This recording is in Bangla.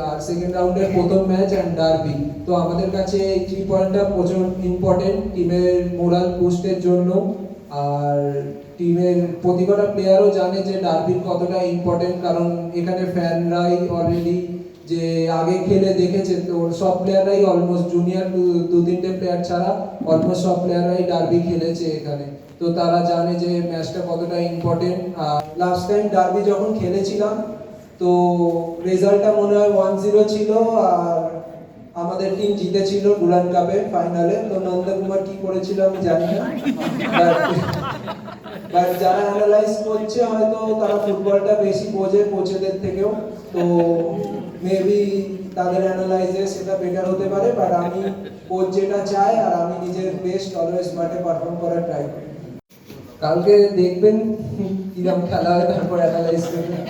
আর সেকেন্ড রাউন্ডের প্রথম ম্যাচ অ্যান্ড ডার্বি। তো আমাদের কাছে এই 3 পয়েন্টটা প্রচুর ইম্পর্টেন্ট টিমের মোরাল বুস্টের জন্য। আর টিমের প্রতিটা প্লেয়ারও জানে যে ডার্বির কতটা ইম্পর্টেন্ট, কারণ এখানে ফ্যানরাই অলরেডি যে আগে খেলে দেখেছে, তো সব প্লেয়াররাই অলমোস্ট জুনিয়র 2-3টে প্লেয়ার ছাড়া অলমোস্ট সব প্লেয়াররাই ডার্বি খেলেছে এখানে। তো তারা জানে যে ম্যাচটা কতটা ইম্পর্টেন্ট। লাস্ট টাইম ডার্বি যখন খেলেছিলাম তো রেজাল্টটা মনে হয় 1-0 ছিল, আর আমাদের টিম জিতেছিল ডুরান্ড কাপে ফাইনালে। তো নন্দকুমার কি করেছিল আমি জানি না, বাট যারা অ্যানালাইজ করছে হয়তো তারা ফুটবলটা বেশি বোঝে কোচেদের থেকেও, তো মেবি তাদের অ্যানালাইজে সেটা বেটার হতে পারে। বাট আমি কোচ যেটা চাই আর আমি নিজের বেস্ট অলওয়েজ মাঠে পারফর্ম করার ট্রাই করি। কালকে দেখবেন কিরকম খেলা হয়, তারপর অ্যানালাইজ করবেন।